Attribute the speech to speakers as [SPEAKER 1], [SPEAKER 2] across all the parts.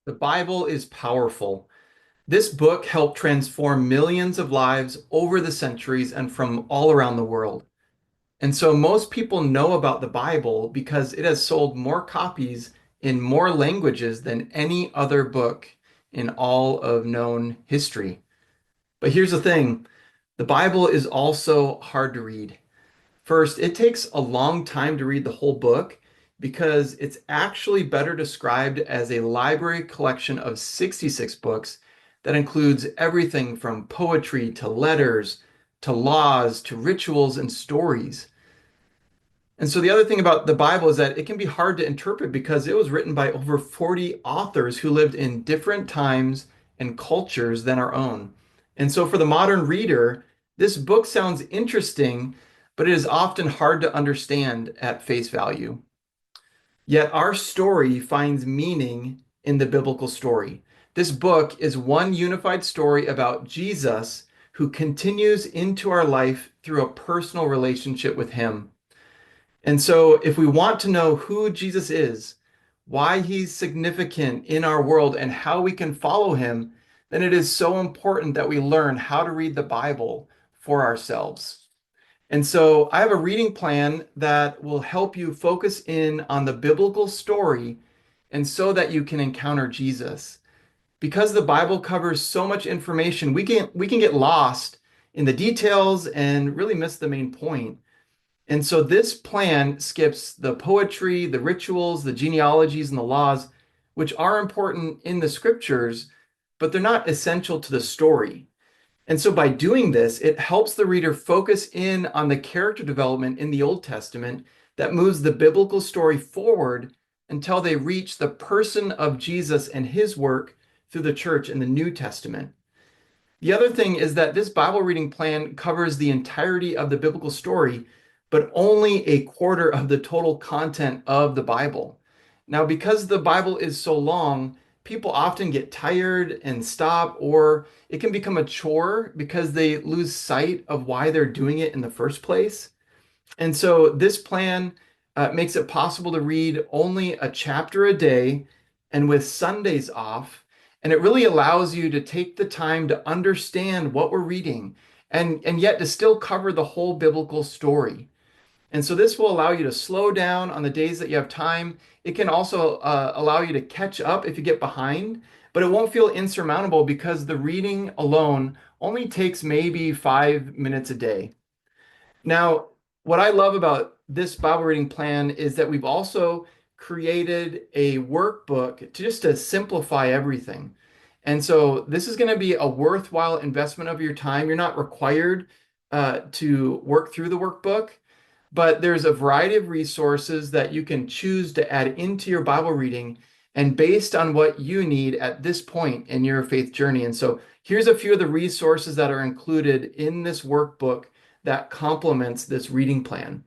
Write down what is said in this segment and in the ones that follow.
[SPEAKER 1] The Bible is powerful. This book helped transform millions of lives over the centuries and from all around the world. And so most people know about the Bible because it has sold more copies in more languages than any other book in all of known history. But here's the thing, the Bible is also hard to read. First, it takes a long time to read the whole book because it's actually better described as a library collection of 66 books that includes everything from poetry to letters to laws to rituals and stories. And so the other thing about the Bible is that it can be hard to interpret because it was written by over 40 authors who lived in different times and cultures than our own. And so for the modern reader, this book sounds interesting, but it is often hard to understand at face value. Yet our story finds meaning in the biblical story. This book is one unified story about Jesus who continues into our life through a personal relationship with him. And so, if we want to know who Jesus is, why he's significant in our world, and how we can follow him, then it is so important that we learn how to read the Bible for ourselves. And so, I have a reading plan that will help you focus in on the biblical story and so that you can encounter Jesus. Because the Bible covers so much information, we can get lost in the details and really miss the main point. And so this plan skips the poetry, the rituals, the genealogies, and the laws, which are important in the scriptures, but they're not essential to the story. And so by doing this, it helps the reader focus in on the character development in the Old Testament that moves the biblical story forward until they reach the person of Jesus and his work through the church in the New Testament. The other thing is that this Bible reading plan covers the entirety of the biblical story, but only a quarter of the total content of the Bible. Now, because the Bible is so long, people often get tired and stop, or it can become a chore because they lose sight of why they're doing it in the first place. And so this plan makes it possible to read only a chapter a day and with Sundays off. And it really allows you to take the time to understand what we're reading and yet to still cover the whole biblical story. And so this will allow you to slow down on the days that you have time. It can also allow you to catch up if you get behind, but it won't feel insurmountable because the reading alone only takes maybe 5 minutes a day. Now, what I love about this Bible reading plan is that we've also created a workbook to simplify everything. And so this is going to be a worthwhile investment of your time. You're not required to work through the workbook, but there's a variety of resources that you can choose to add into your Bible reading and based on what you need at this point in your faith journey. And so here's a few of the resources that are included in this workbook that complements this reading plan.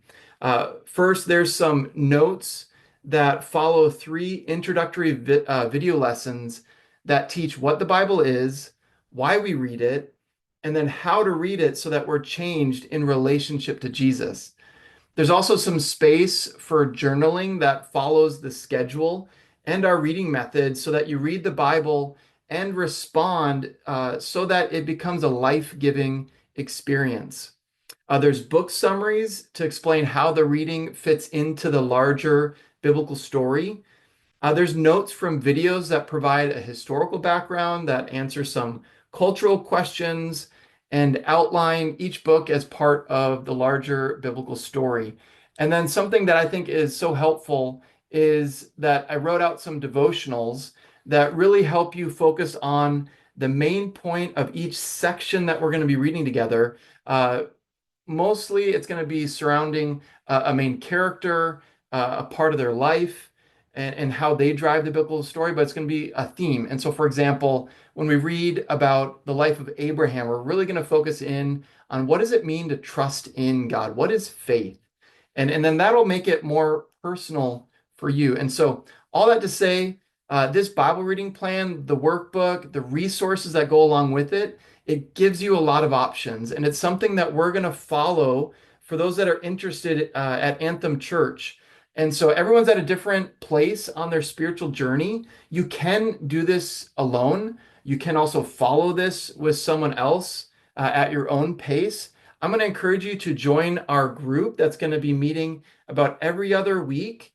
[SPEAKER 1] First, there's some notes that follow three introductory video lessons that teach what the Bible is, why we read it, and then how to read it so that we're changed in relationship to Jesus. There's also some space for journaling that follows the schedule and our reading method so that you read the Bible and respond so that it becomes a life-giving experience. There's book summaries to explain how the reading fits into the larger biblical story. There's notes from videos that provide a historical background that answer some cultural questions and outline each book as part of the larger biblical story. And then something that I think is so helpful is that I wrote out some devotionals that really help you focus on the main point of each section that we're going to be reading together. Mostly it's going to be surrounding a main character, a part of their life, and how they drive the biblical story, but it's going to be a theme. And so, for example, when we read about the life of Abraham, we're really going to focus in on what does it mean to trust in God? What is faith? And then that'll make it more personal for you. And so, all that to say, this Bible reading plan, the workbook, the resources that go along with it, it gives you a lot of options. And it's something that we're going to follow for those that are interested at Anthem Church. And so everyone's at a different place on their spiritual journey. You can do this alone. You can also follow this with someone else at your own pace. I'm going to encourage you to join our group that's going to be meeting about every other week,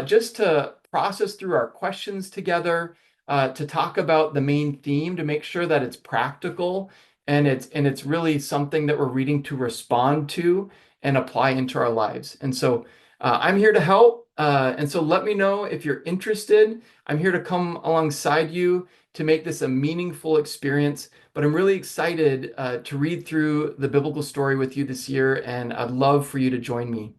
[SPEAKER 1] just to process through our questions together, to talk about the main theme, to make sure that it's practical and it's really something that we're reading to respond to and apply into our lives. And so I'm here to help. And so let me know if you're interested. I'm here to come alongside you to make this a meaningful experience. But I'm really excited to read through the biblical story with you this year, and I'd love for you to join me.